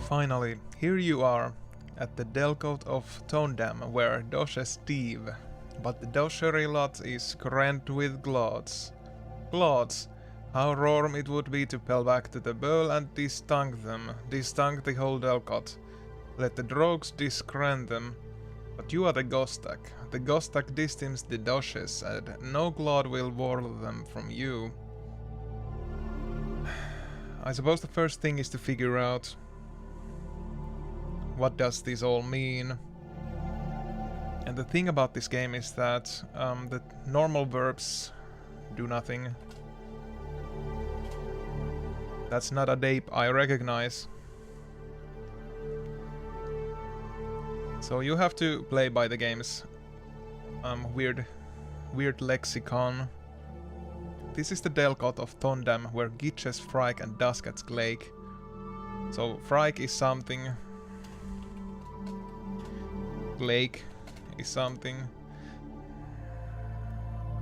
Finally, here you are, at the Delcote of Tondam, where doshes thieve, but the doshery lot is crammed with glauds. Glauds! How warm it would be to pell back to the bowl and distunk them, distunk the whole Delcote. Let the drogs discrenn them. But you are the Gostak. The Gostak distims the doshes, and no glaud will whirl them from you. I suppose the first thing is to figure out what does this all mean. And the thing about this game is that the normal verbs do nothing. That's not a dape I recognize. So you have to play by the game's weird lexicon. This is the Delcote of Tondam, where gitches, frike and duskets glake. So frike is something. Glake is something.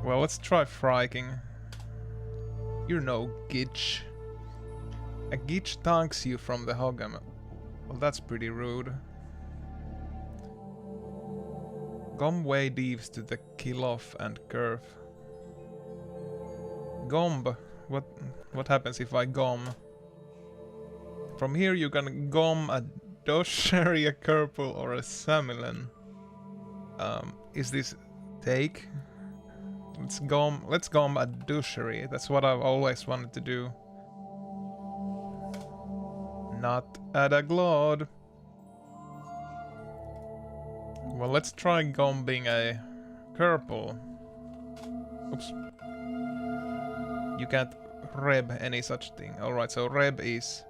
Well, let's try friking. You're no gitch. A gitch tanks you from the hogam. Well, that's pretty rude. Gomway deaves to the kill off and curve. Gomb. What happens if I gom? From here you can gom a doshery, a curple, or a samilen. Is this take? Let's gom a doshery. That's what I've always wanted to do. Not add a glaud. Well, let's try gombing a curple. Oops. You can't reb any such thing. Alright, so reb is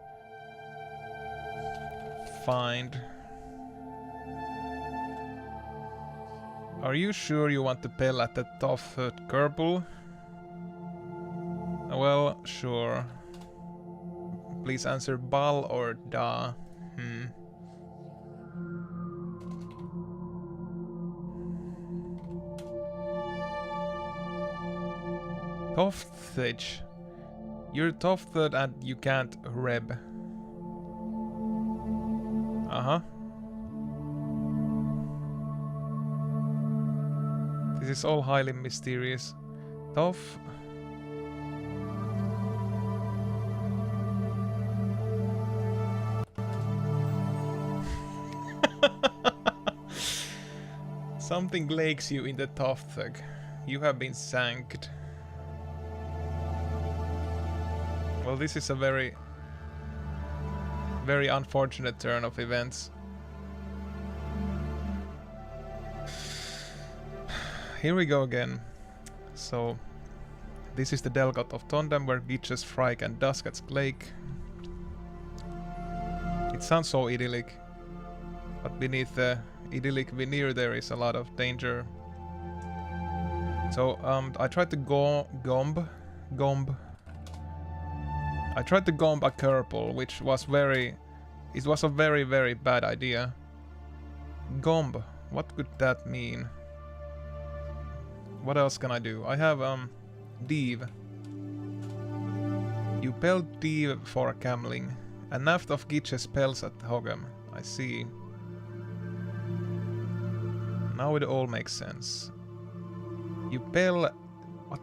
find. Are you sure you want to pell at the Tophthage curple? Well, sure. Please answer bal or da. Tophthage. You're Tophthage and you can't reb. This is all highly mysterious. Toph. Something lakes you in the Tophthage. You have been Zanked. Well, this is a very unfortunate turn of events. Here we go again. So, this is the Delcote of Tondam, where gitches, frike and duskets glake. It sounds so idyllic, but beneath the idyllic veneer there is a lot of danger. So, I tried to gomb. I tried to gomb a curple, which was it was a very bad idea. Gomb, what could that mean? What else can I do? I have deave. You pell deave for cameling. A naft of gitches pells at hogam. I see. Now it all makes sense. You pell what?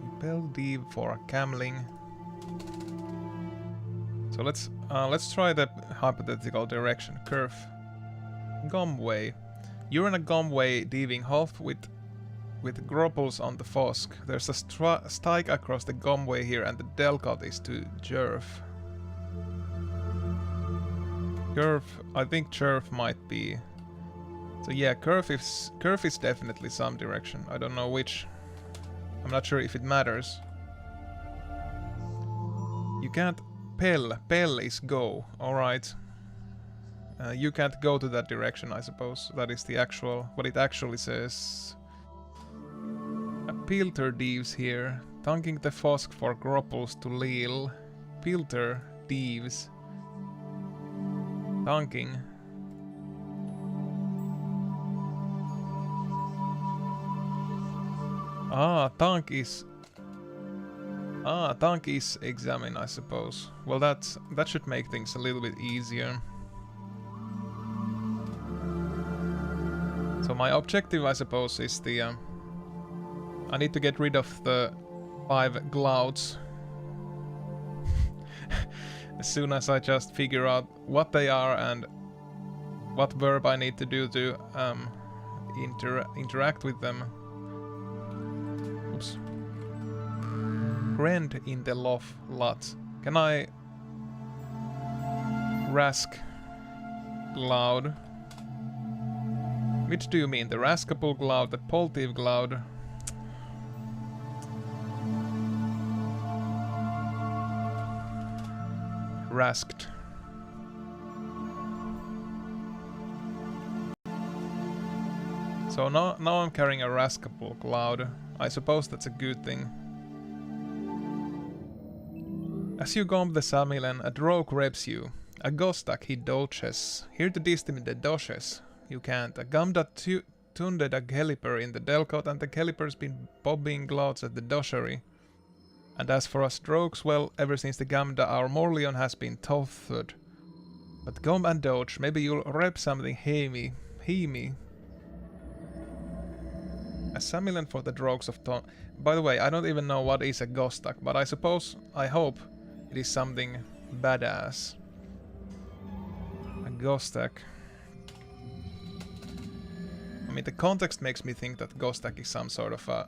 You pell deave for cameling. So let's try the hypothetical direction. Curve. Gomway. You're in a gomway deaving half with gropples on the fosk. There's a stike across the gomway here and the Delcote is to jerf. Curve, I think jerf might be. So yeah, curve is definitely some direction. I don't know which. I'm not sure if it matters. You can't pell. Pell is go. Alright. You can't go to that direction, I suppose. That is the actual, what it actually says. A Pilter deaves here, tunking the fosk for gropples to leal. Pilter deaves. Tunking. Tunk is examine, I suppose. Well, that should make things a little bit easier. So my objective, I suppose, is the... I need to get rid of the 5 glauds. As soon as I just figure out what they are and what verb I need to do to interact with them. Oops. Rend in the lot. Can I rask glaud? Which do you mean? The raskable glaud, the poltive glaud? Rasked. So now I'm carrying a raskable glaud. I suppose that's a good thing. As you gomb the samilen, a drogue reps you. A Gostak he dodges. Here to distim the dodges. You can't. A gumdat tunded a caliper in the delcoat, and the caliper's been bobbing glauds at the doshery. And as for us drogues, well, ever since the Gamda our Morleon has been Tophthage. But gomb and dodge, maybe you'll rep something heamy. A samilen for the drogues of Ton. By the way, I don't even know what is a Gostak, but I hope it is something badass. A Gostak. I mean, the context makes me think that Gostak is some sort of a...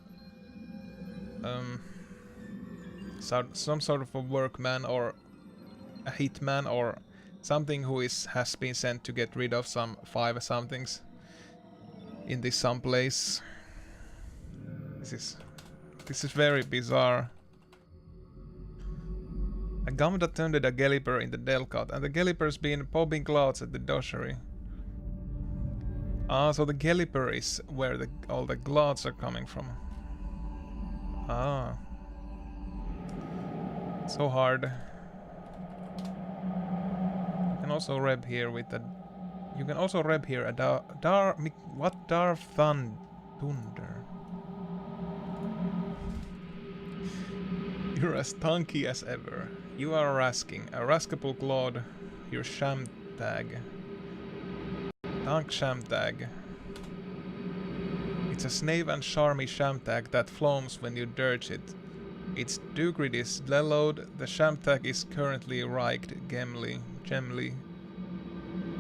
some sort of a workman or a hitman or something who has been sent to get rid of some 5 somethings in this someplace. This is very bizarre. A gum that turned a galliper in the delcoat, and the galliper's been popping clouds at the doshery. Ah, so the galliper is where all the clouds are coming from. Ah. So hard. You can also reb here with the... You can also reb here a what Darth Thunder? You're as tunky as ever. You are rasking. A raskable glaud. Your shamtag. Tunk shamtag. It's a snave and charmy shamtag that foams when you dirge it. Its dugrid is lellowed. The shamtag is currently riked gemly.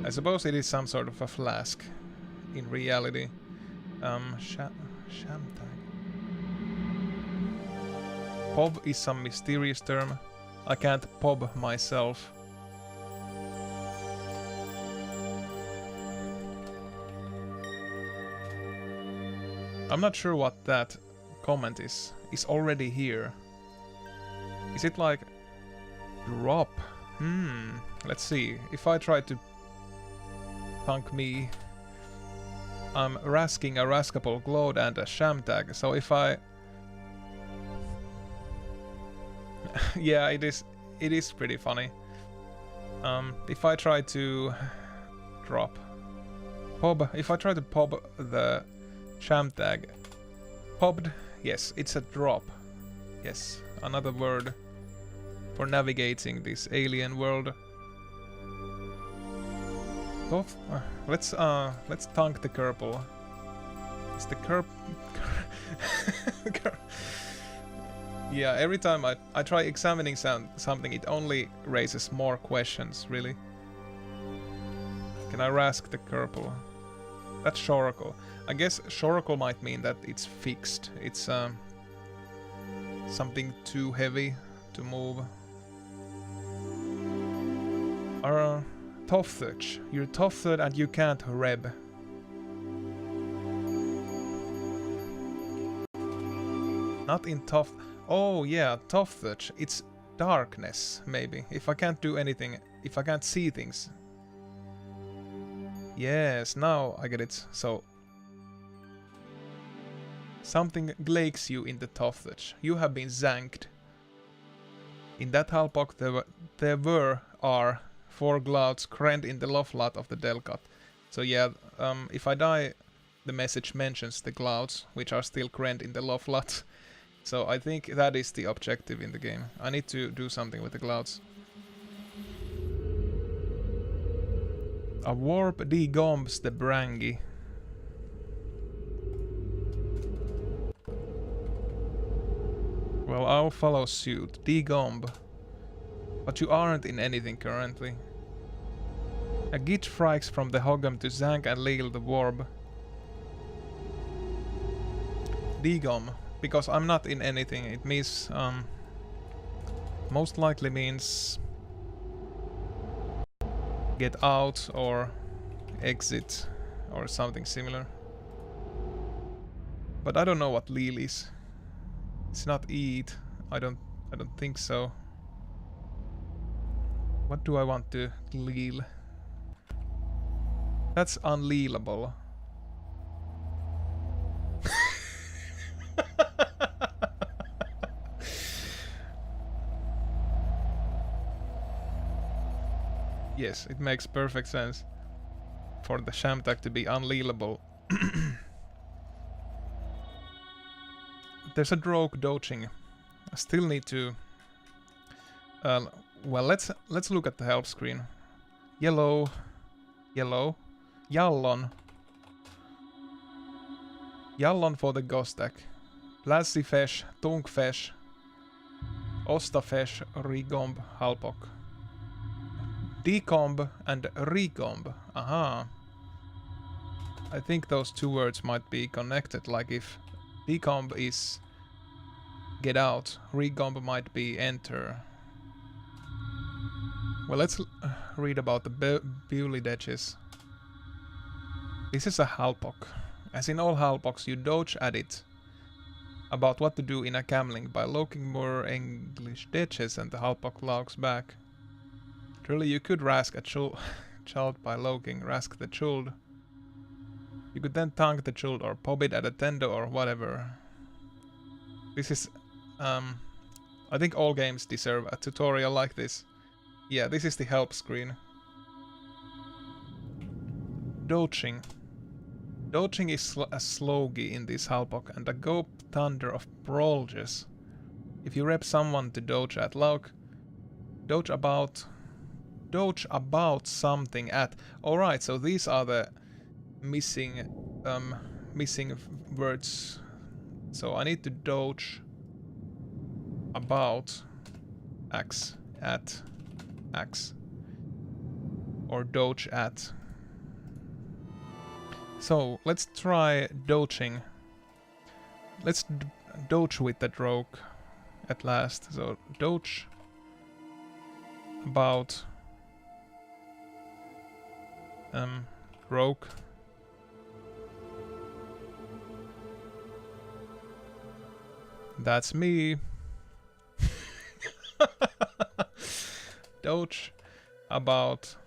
I suppose it is some sort of a flask. In reality. Shamtag. Pob is some mysterious term. I can't pob myself. I'm not sure what that comment is. Is already here. Is it like drop? Let's see. If I try to punk me, I'm rasking a raskable glaud and a shamtag. So if I yeah, it is pretty funny. If I try to drop pob, if I try to pob the shamtag, pobbed, yes, it's a drop. Yes, another word for navigating this alien world. Let's tunk the curple. It's the yeah, every time I try examining something, it only raises more questions, really. Can I rask the curple? That's shoracle. I guess shoracle might mean that it's fixed. It's something too heavy to move. Or Tophthage. You're Tophthage and you can't reb. Not in Toph... Oh yeah, Tophthage. It's darkness, maybe. If I can't do anything, if I can't see things. Yes, now I get it. So... Something glakes you in the Tophthage. You have been zanked. In that halpock there are 4 glauds crammed in the loflat of the delcoat. So yeah, if I die, the message mentions the glauds, which are still crammed in the loflat. So I think that is the objective in the game. I need to do something with the glauds. A warp degombs the brangy. Well, I'll follow suit. Degomb. But you aren't in anything currently. A git frikes from the Hogum to Zank and Leal the Warb. Degomb. Because I'm not in anything. It means, most likely means get out or exit or something similar. But I don't know what Leal is. It's not eat. I don't think so. What do I want to leal? That's unlealable. Yes, it makes perfect sense for the Shoutout to be unlealable. There's a drogue dodging. I still need to. Well, let's look at the help screen. Yellow, jallon. Jallon for the Gostak. Plasifesh, Tunkfesh, Ostafesh, regomb, halpock. Degomb and regomb. Aha. I think those two words might be connected, like if degomb is get out, regomb might be enter. Well, let's read about the Bewley-Detches. This is a halpock. As in all halpocks, you dodge at it. About what to do in a camling by looking more English ditches, and the halpock logs back. Truly, you could rask a child by loking, rask the child. You could then tunk the child or pop it at a tendo or whatever. This is, I think all games deserve a tutorial like this. Yeah, this is the help screen. Dodging. Dodging is a slogie in this halpock and a gope thunder of prolges. If you rep someone to dodge at Lauk, dodge about something at. Alright, so these are the missing words. So I need to dodge about x at x or dodge at. So let's try dodging. Let's dodge with the rogue at last. So dodge about rogue. That's me. Dodge about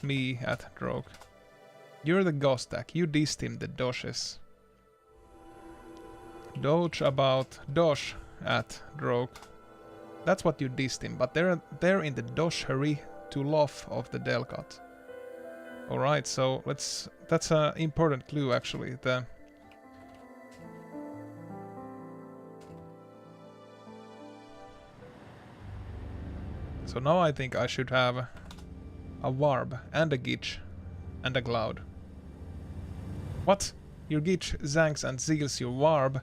me at rogue. You're the Gostak. You dissed him the doshes. Dodge about dosh at rogue. That's what you dissed him, but they're in the doshery to lof of the Delcot. Alright, so that's an important clue actually. So now I think I should have a warb and a gitch and a glaud. What? Your gitch zanks and seals your warb?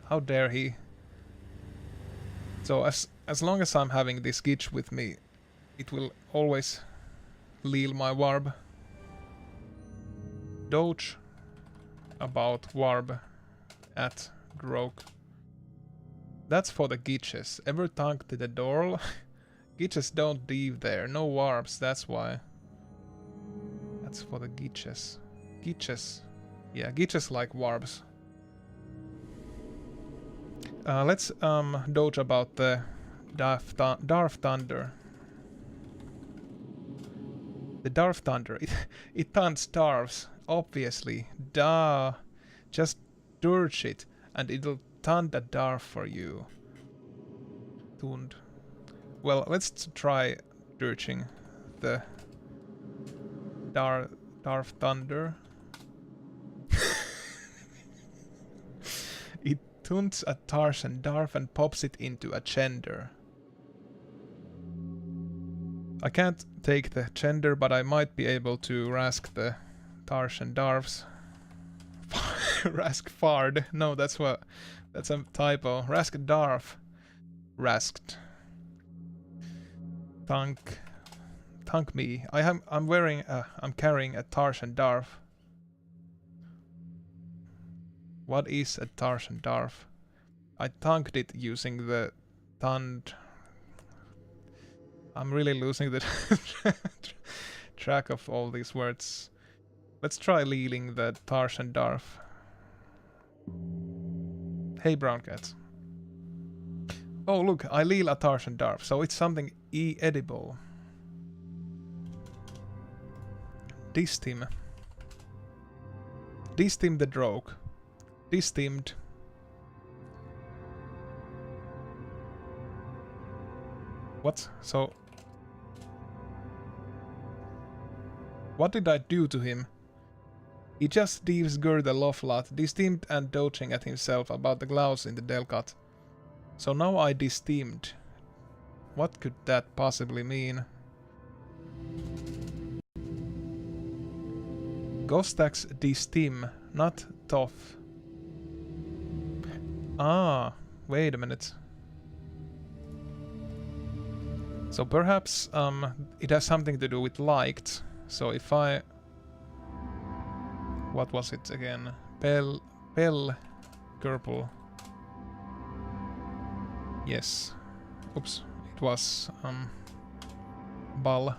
How dare he? So as long as I'm having this gitch with me, it will always leal my warb. Dodge about warb at rogue. That's for the gitches. Ever tunk to the door? Gitches don't leave there. No warbs, that's why. That's for the gitches. Gitches. Yeah, gitches like warbs. Let's dodge about the Darth Thunder. The Darth Thunder. It taunts Darths, obviously. Duh. Just dirge it, and it'll taunt the Darth for you. Tund. Well, let's try dirging the Darth Thunder. It taunts a Tarzan Darth and pops it into a gender. I can't take the gender, but I might be able to rask the Tarzan Darths. Rask fard. No, that's a typo. Rask darf. Rasked. Tunk. Tunk me. I'm wearing I'm carrying a Tarshan Darf. What is a Tarshan Darf? I tunked it using the tund. I'm really losing the track of all these words. Let's try leeling the Tarshan Darf. Hey brown cat. Oh look, I leal a Tarshan Darf, so it's something edible. Distim. Distim the drogue. Distimmed. What? So... what did I do to him? He just deaves the Loflat, distinct and doting at himself about the gloves in the Delcat. So now I distinct. What could that possibly mean? Gostak's distim, not tough. Ah, wait a minute. So perhaps it has something to do with liked. So if I... what was it again? Curple. Yes. Oops. It was ball.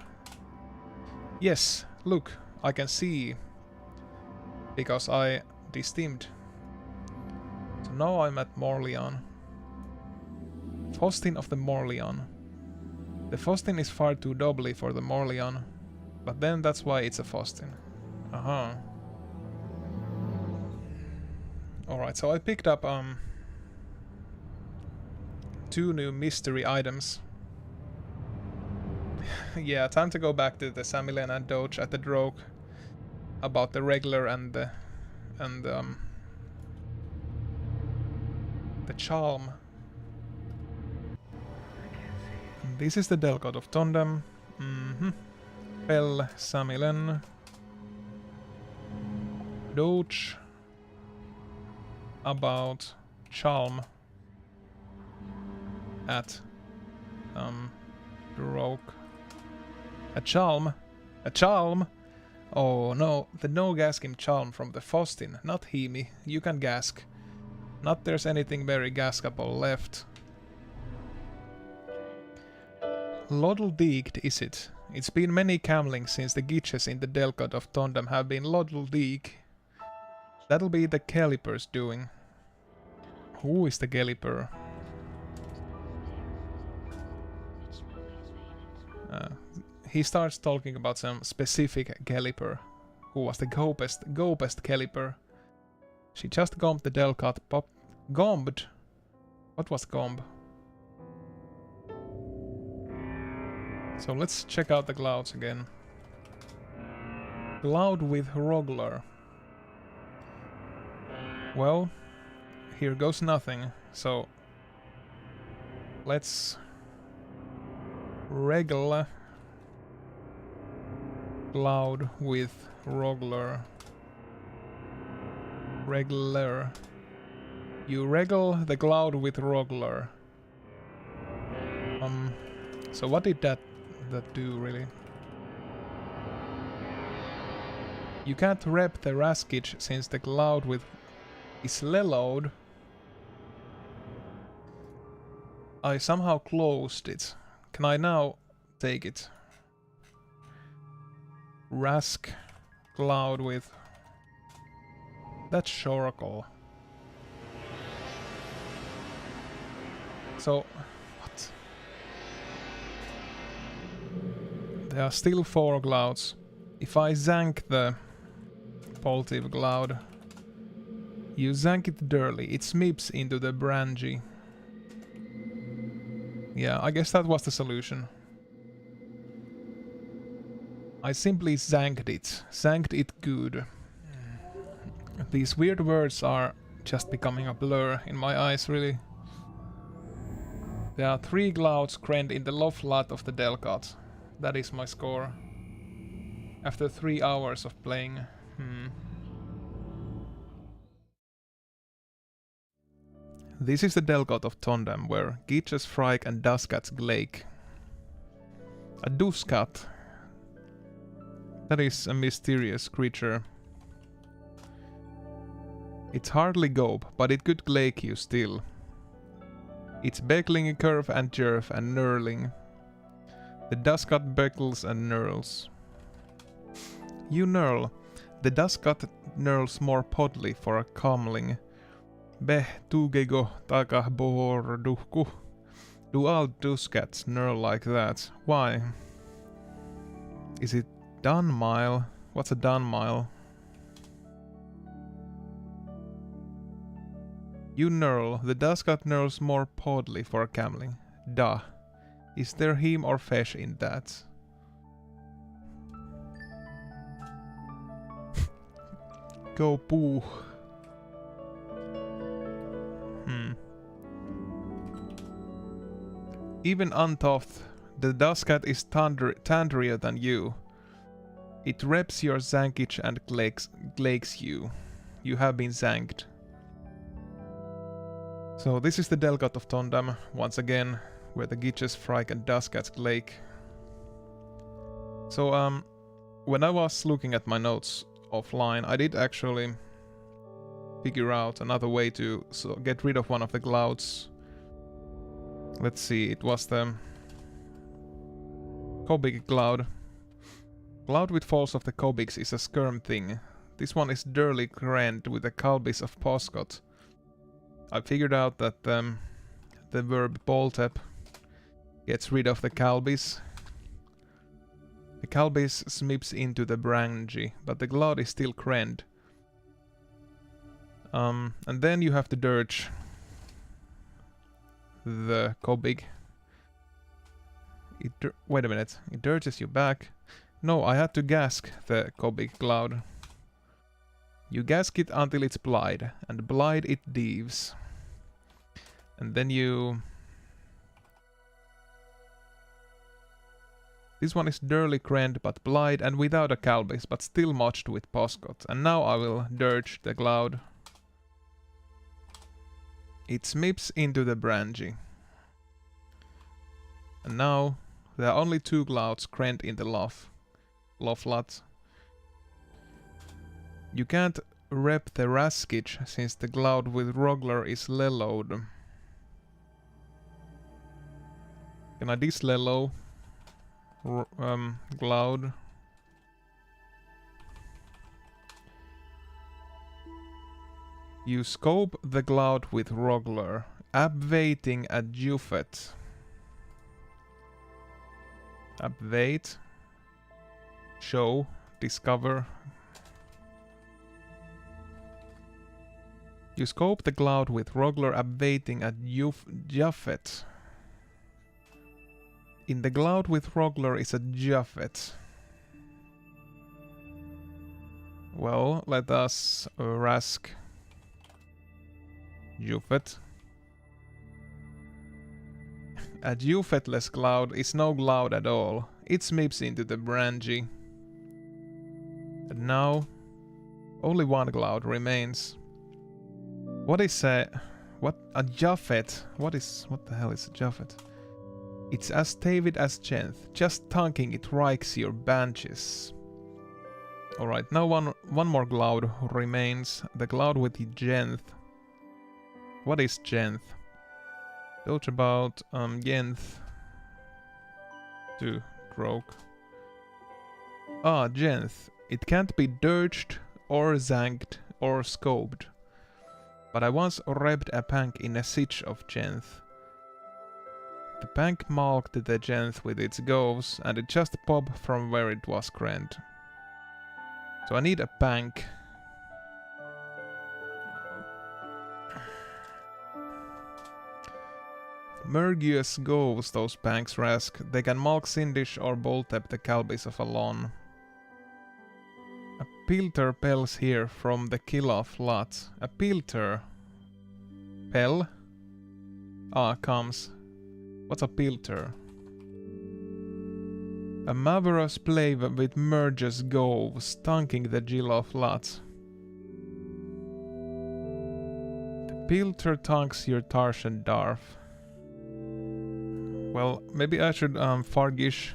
Yes, look, I can see because I distinct. So now I'm at Morleon. Fostin of the Morleon. The Fostin is far too doubly for the Morleon, but then that's why it's a Fostin. Uh-huh. Alright, so I picked up 2 new mystery items. Yeah, time to go back to the Samilen and Doge at the Drogue about the regular and the Charm. This is the Delcot of Tondam. Pel Samilen. Doge. About Charm at Drogue. A Charm? A Charm? Oh no, the no gasking Charm from the Fostin, not Hemi. You can gask. Not there's anything very gaskable left. Loddle-deeged is it? It's been many camlings since the gitches in the Delcot of Tondam have been loddle-deeg. That'll be the Caliper's doing. Who is the Caliper? He starts talking about some specific Caliper. Who was the gopest Caliper? She just gombed the Delcat pop... Gombed? What was gomb? So let's check out the clouds again. Glaud-with-roggler. Well, here goes nothing, so let's regle glaud-with-roggler. Regular. You regle the glaud-with-roggler. So what did that do really? You can't rep the raskage since the glaud-with is lelowed. I somehow closed it. Can I now take it? Rask glaud-with... That's Shoracle. So... what? There are still 4 clouds. If I zank the Poltive Cloud, you zank it dirly, it smips into the brangy. Yeah, I guess that was the solution. I simply zanked it good. These weird words are just becoming a blur in my eyes, really. There are 3 clouds crammed in the Loflat of the Delcat. That is my score. After 3 hours of playing. This is the Delcoat of Tondam, where gitches, frike and duskats glake. A duskat. That is a mysterious creature. It's hardly gope, but it could glake you still. It's beckling, curve and jerf and knurling. The duskat beckles and knurls. You knurl. The duskat knurls more podly for a comling. Beh tugego taka bohorduhku. Do all duskats knurl like that? Why? Is it Dunmile? What's a Dunmile? You knurl. The duskat knurls more podly for a camling. Da. Is there him or fish in that? Go poo. Even untouched, the duskat is tandrier than you. It reps your zankage and glakes you. You have been zanked. So this is the Delcoat of Tondam, once again, where the gitches, frike and duskats glake. So when I was looking at my notes offline, I did actually figure out another way to get rid of one of the glauds. Let's see, it was the Cobbic glaud. Glaud with falls of the Cobbics is a skirm thing. This one is dirly grand with the calbis of Poscot. I figured out that the verb boltep gets rid of the calbis. The calbis smips into the brangy, but the glaud is still crend. And then you have to dirge the Cobbic. Wait a minute, it dirges you back. No, I had to gask the Cobbic glaud. You gask it until it's blied, and blied it deaves. And then you... This one is dirly crend but blied and without a calbis, but still motched with poscot. And now I will dirge the glaud. It smips into the brangy. And now there are only 2 glauds crend in the loflat. You can't rep the raskage since the glaud-with-roggler is lellowed. Can I dislellow glaud? You scope the glaud-with-roggler, abvating a jufet. Abvate. Show. Discover. You scope the glaud-with-roggler, abvating a jufet. In the glaud-with-roggler is a jufet. Well, let us rask jufet. A jufetless glaud is no glaud at all. It smips into the brangy. And now only 1 glaud remains. What is a jufet? What the hell is a jufet? It's as tavid as genth. Just tunking it rikes your benches. Alright, now one more glaud remains. The glaud with the genth. What is genth? Doge about genth. To croak. Ah, genth. It can't be dirged or zanked or scoped. But I once rebbed a pank in a sitch of genth. The pank marked the genth with its goves, and it just popped from where it was crent. So I need a pank. Mergius goves those panks rask. They can malk sindish or boltep the calbis of a lawn. A pilter pells here from the Killa flat. A pilter. Pell? Ah, comes. What's a pilter? A maverous plave with merges goves, tunking the Gilla flat. The Pilter tunks your Tarshan Darf. Well, maybe I should Fargish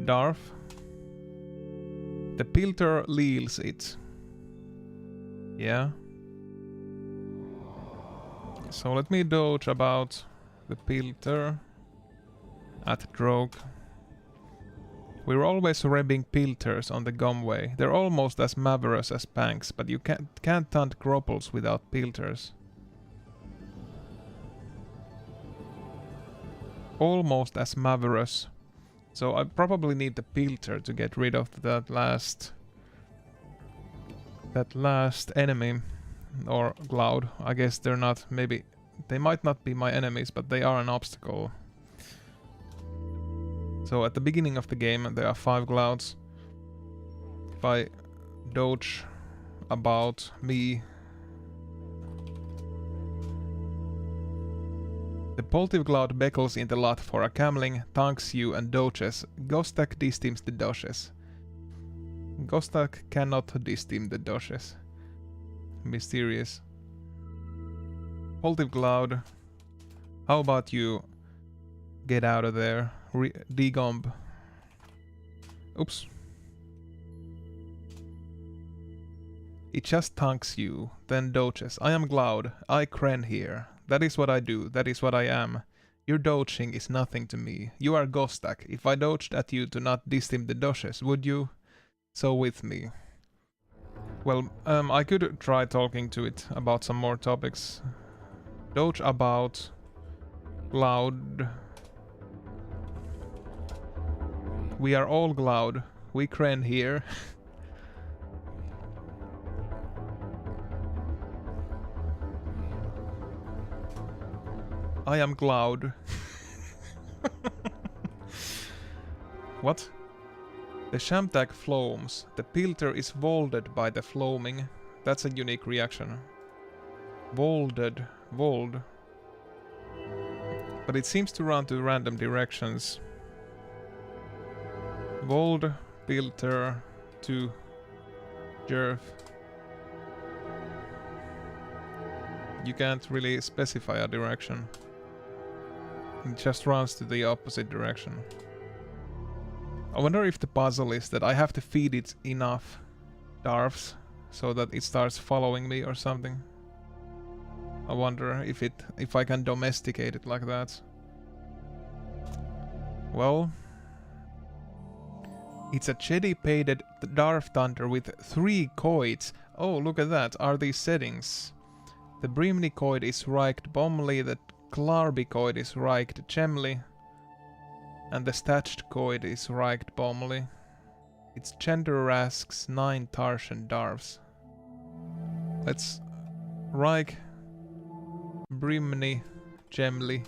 Darf. The Pilter leals it. Yeah. So let me dodge about the Pilter at Drogue. We're always rebbing Pilters on the Gomway. They're almost as maverous as Panks, but you can't hunt Gropples without Pilters. Almost as maverous. So I probably need the Pilter to get rid of that last enemy. Or Glaud. I guess they're not, maybe they might not be my enemies, but they are an obstacle. So at the beginning of the game there are 5 Glauds. If I dodge about me, the Poltiv Glaud beckles in the lot for a camling, tanks you and dodges. Gostak disteams the dodges. Gostak cannot disteam the dodges. Mysterious. Poltiv Glaud, how about you get out of there? Degomb. Oops. It just tanks you, then dodges. I am Glaud. I Kren here. That is what I do. That is what I am. Your dodging is nothing to me. You are Gostak. If I dodged at you to not distim the dodges, would you? So with me. Well, I could try talking to it about some more topics. Dodge about Glaud. We are all Glaud. We Kren here. I am Glaud. What? The Shamtag floams. The Pilter is volded by the floaming. That's a unique reaction. Volded. Vold. But it seems to run to random directions. Vold, Pilter, to Jerv. You can't really specify a direction. It just runs to the opposite direction. I wonder if the puzzle is that I have to feed it enough Darfs so that it starts following me or something. I wonder if I can domesticate it like that. Well, it's a Jedi-pated Darf Thunder with 3 coids. Oh, look at that. Are these settings? The Brimney coid is Reicht Bomly, the Clarby coid is Reicht Gemly, and the Statched coid is Reicht Bomly. It's gender rasks 9 Tarshan Darfs. Let's Reich Brimney Gemly.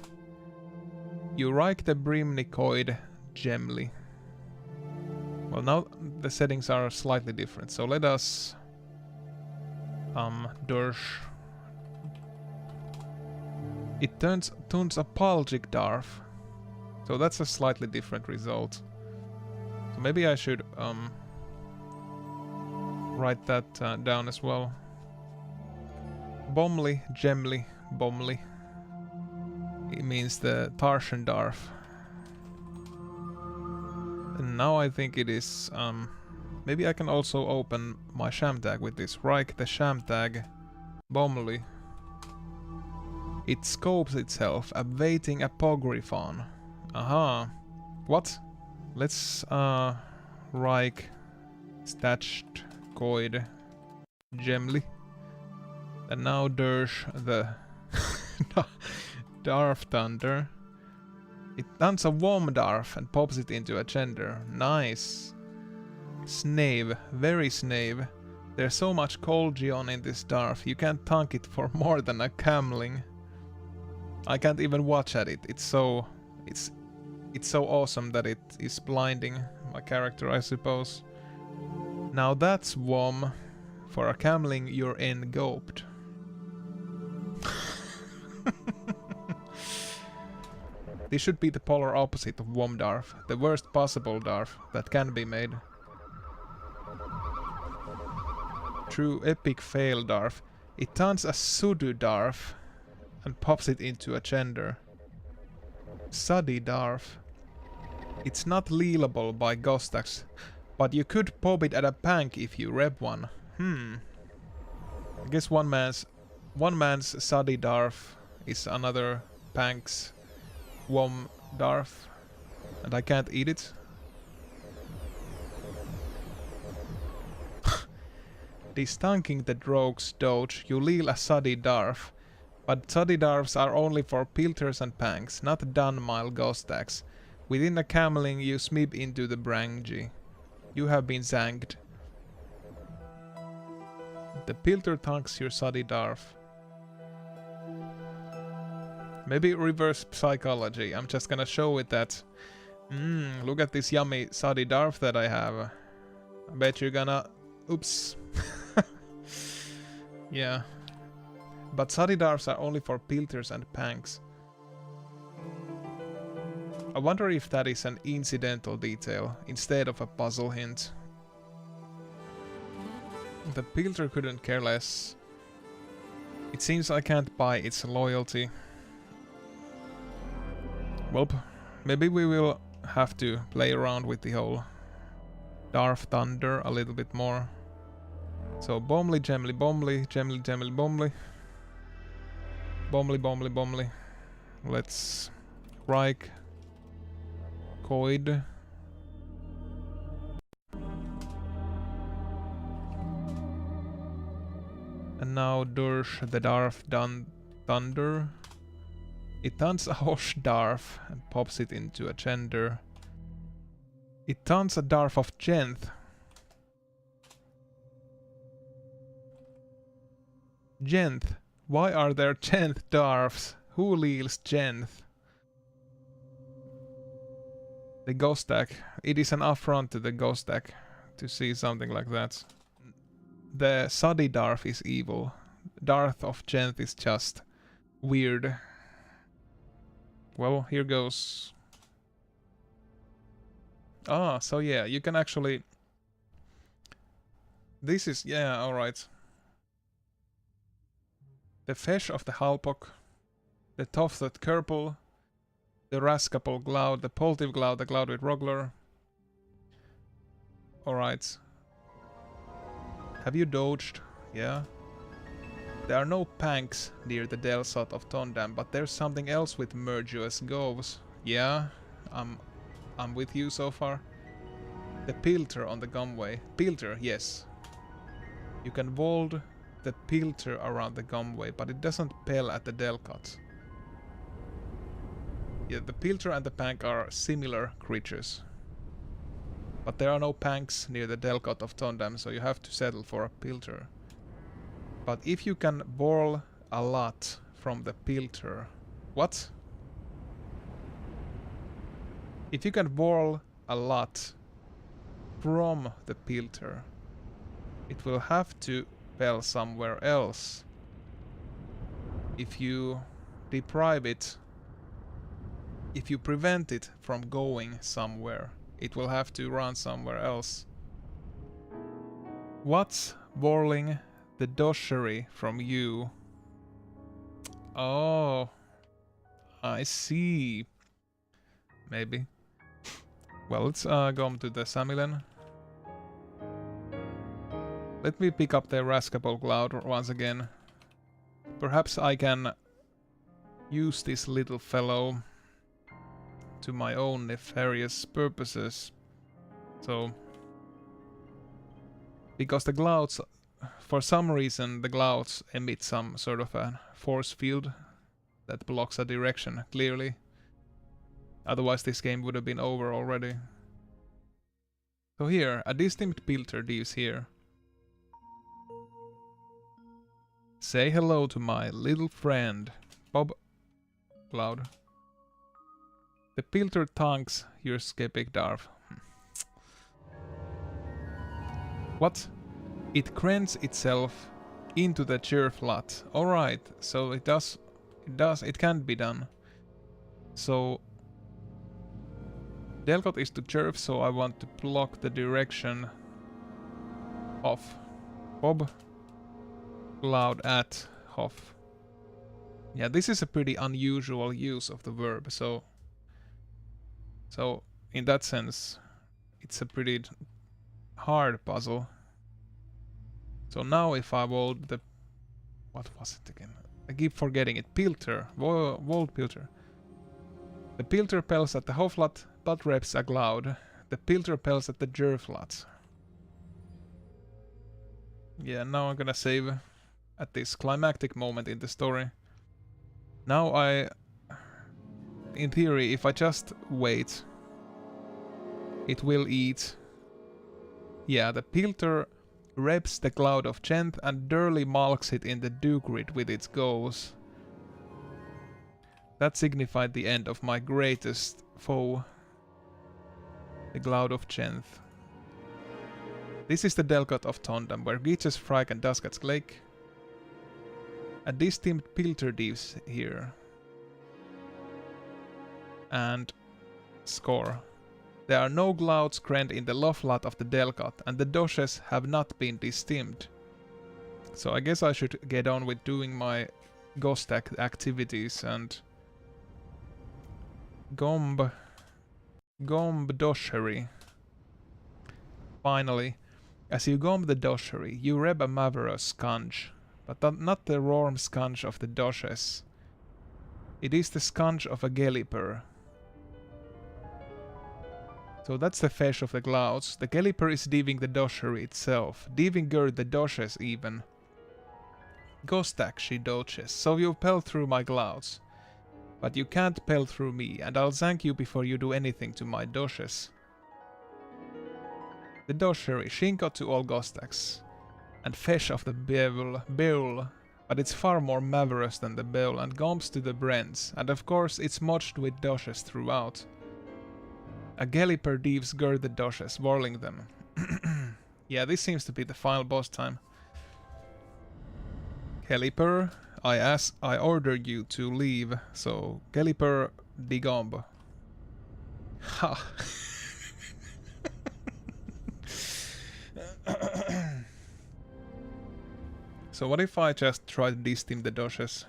You Reich the Brimney coid Gemly. Well, now the settings are slightly different, so let us Dursh. It tunes a Palgic Darf. So that's a slightly different result. So maybe I should write that down as well. Bomly, Gemly, Bomly. It means the Tarshan Darf. And now I think it is... maybe I can also open my Shamtag with this. Reich the Shamtag Bomly. It scopes itself, abvating apocryphon. Aha. What? Let's Reich Statched coid Gemly. And now Dersh the Darf Thunder. It hunts a Womdarf and pops it into a gender. Nice. Snave, very snave. There's so much Colgion in this Darf, you can't tunk it for more than a camling. I can't even watch at it. It's so awesome that it is blinding my character, I suppose. Now that's Wom. For a camling, you're engoped. This should be the polar opposite of Womdarf, the worst possible Darf that can be made. True epic fail Darf. It turns a sudo darf and pops it into a gender. Suddy darf. It's not lealable by Gostaks, but you could pop it at a pank if you rep one. I guess one man's suddy darf is another pank's wom darf, and I can't eat it. Distunking the rogue's doge, you leal a suddy darf, but suddy darfs are only for pilters and panks, not dunmile Gostaks. Within the cameling you smib into the brangy. You have been zanked. The pilter tunks your suddy darf. Maybe reverse psychology. I'm just gonna show it that. Look at this yummy suddy darf that I have. I bet you're gonna... Oops. Yeah. But suddy darfs are only for pilters and panks. I wonder if that is an incidental detail instead of a puzzle hint. The pilter couldn't care less. It seems I can't buy its loyalty. Well, maybe we will have to play around with the whole Darf Thunder a little bit more. So bombly, gemly, bombly, gemly, gemly, bombly. Bombly, bombly, bombly. Let's Reich. Coid. And now Dursh the Darf Thunder. It turns a Hosh Darf and pops it into a gender. It turns a Darf of Genth. Genth. Why are there Genth Darfs? Who leals Genth? The Gostak. It is an affront to the Gostak to see something like that. The Suddy Darf is evil. Darth of Genth is just weird. Well, here goes. Ah, so yeah, you can actually... This is... yeah, alright. The Fesh of the Halpock, the Tophthage curple, the raskable glaud, the poltive glaud, the glaud-with-roggler. Alright. Have you dodged? Yeah. There are no panks near the Delsot of Tondam, but there's something else with merguous goves. Yeah, I'm with you so far. The Pilter on the Gumway. Pilter, yes. You can vault the Pilter around the Gumway, but it doesn't pel at the Delcot. Yeah, the Pilter and the Pank are similar creatures. But there are no Panks near the Delcot of Tondam, so you have to settle for a Pilter. But if you can borrow a lot from the Pilter... What? If you can borrow a lot from the Pilter, it will have to pel somewhere else. If you deprive it, if you prevent it from going somewhere, it will have to run somewhere else. What's borrowing the doshery from you? Oh, I see. Maybe. Well, let's go to the samilen. Let me pick up the raskable glaud once again. Perhaps I can use this little fellow to my own nefarious purposes. So, because the glauds, for some reason, the glauds emit some sort of a force field that blocks a direction, clearly. Otherwise this game would have been over already. So here, a distinct Pilter lives here. Say hello to my little friend, Bob Cloud. The Pilter tanks your Skepic Darf. What? It crends itself into the Churflat. Alright, so it can be done. So Delcot is to Churf, so I want to block the direction of Bob. Glaud at Hof. Yeah, this is a pretty unusual use of the verb, so in that sense, it's a pretty hard puzzle. So now if I wold the... what was it again? I keep forgetting it. Pilter. Wold Pilter. The Pilter pells at the Hoflat, but reps a Glaud. The Pilter pells at the Jerflat. Yeah, now I'm gonna save at this climactic moment in the story. Now in theory, if I just wait, it will eat. Yeah, the Pilter reps the Cloud of Gent and Durly malks it in the Dugrid with its goes. That signified the end of my greatest foe, the Cloud of Gent. This is the Delcot of Tondam, where Gitches, Frike and Duskat's Lake. A distinct Pilter Deaves here. And score. There are no Glauds krend in the Loflat of the Delcot, and the Doshes have not been distinct. So I guess I should get on with doing my Gostak activities and Gomb Doshery. Finally, as you gomb the Doshery, you reb a Maverous Sconge, but not the Rorm Sconge of the Doshes. It is the Sconge of a Gelliper. So that's the Fesh of the Clouds. The Gelliper is Deaving the Doshery itself, Deaving the Doshes even. Gostak she doches, so you pell through my Clouds. But you can't pell through me, and I'll zank you before you do anything to my Doshes. The Doshery, Shinko to all Gostaks. And Fesh of the Beul, but it's far more Maverous than the Beul, and gombs to the Brents, and of course it's motched with Doshes throughout. A Gelliper Deaves gird the Doshes, whirling them. Yeah, this seems to be the final boss time. Gelliper, I order you to leave, so Gelliper degomb. Ha! So what if I just try to de-steam the Doshes?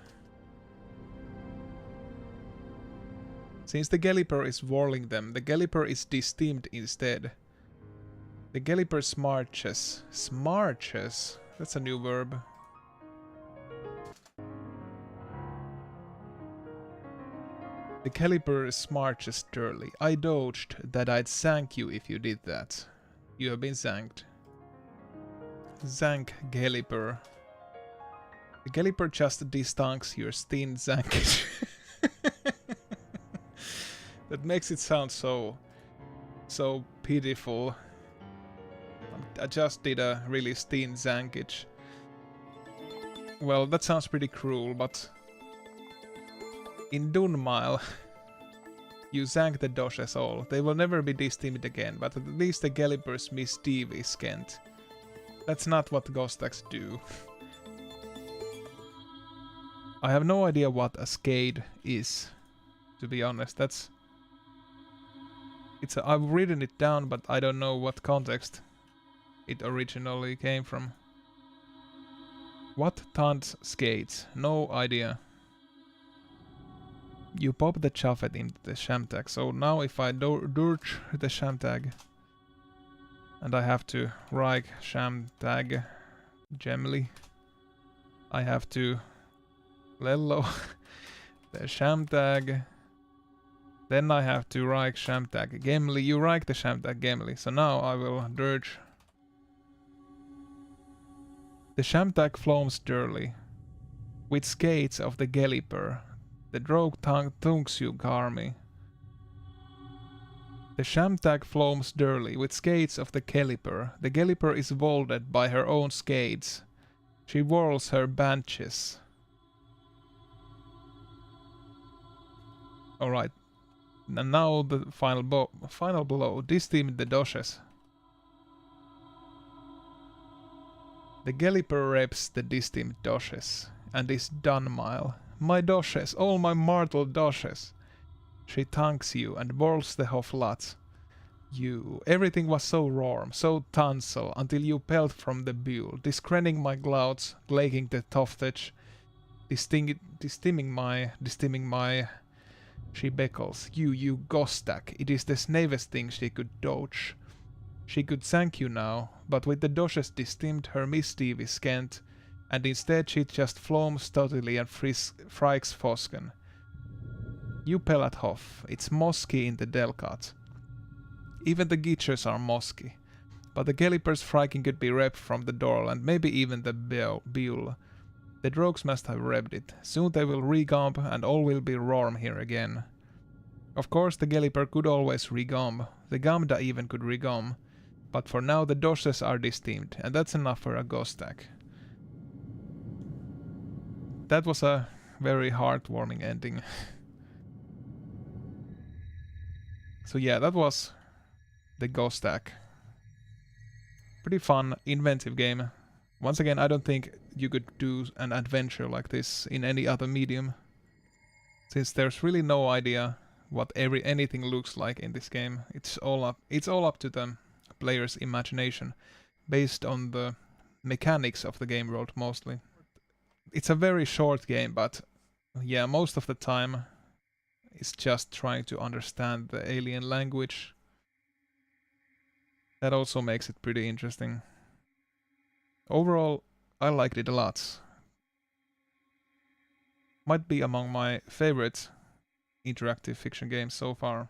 Since the Gelliper is whirling them, the Gelliper is de-steamed instead. The Gelliper smarches. Smarches? That's a new verb. The Gelliper smarches Durly. I dodged that I'd zank you if you did that. You have been zanked. Zank Gelliper. The Gelliper just destunks your steen zankage. That makes it sound so pitiful. I just did a really steen zankage. Well, that sounds pretty cruel, but in Dunmile, you zank the Doshes all. They will never be de-steamed again, but at least the Gelliper's misdeed is Kent. That's not what Gostaks do. I have no idea what a Skade is, to be honest. I've written it down, but I don't know what context it originally came from. What tons skates? No idea. You pop the Chaffet into the Shamtag, so now if I dirge the Shamtag and I have to Reich Shamtag Gemly, I have to Lello the Shamtag, then I have to Reich Shamtag Gemly. You Reich the Shamtag Gemly, so now I will dirge the Shamtag Floams Durly with skates of the Gelliper. The drogue tunks you gharmy. The Shamtag Floams Durly with skates of the Gelliper. The Gelliper is wolded by her own skates. She whirls her banches. Alright. And now the final blow. De-steam the Doshes. The Gelliper reps the de-steamed Doshes and is Dunmile. My Doshes, all my mortal Doshes. She tunks you and whirls the Hoflat. Everything was so warm, so tonsil, until you pelt from the buell, discrenning my glouds, glaking the Tophthage, distimming my she beckles. You Gostak, it is the snavest thing she could dodge. She could thank you now, but with the doshes distinct her misdeed is scant, and instead she just floams totally and frikes Fosken. You pellet Hoff, it's mosky in the Delcat. Even the gitches are mosky, but the Gallipers friking could be repped from the door and maybe even the buell. The drogues must have rebbed it. Soon they will regomb and all will be warm here again. Of course the Galliper could always regomb, the Gamda even could regomb, but for now the doshes are distinct, and that's enough for a Gostak. That was a very heartwarming ending. So yeah, that was the Gostak. Pretty fun, inventive game. Once again, I don't think you could do an adventure like this in any other medium, since there's really no idea what anything looks like in this game. It's all up to the player's imagination, based on the mechanics of the game world mostly. It's a very short game, but yeah, most of the time it's just trying to understand the alien language. That also makes it pretty interesting. Overall, I liked it a lot. Might be among my favorite interactive fiction games so far.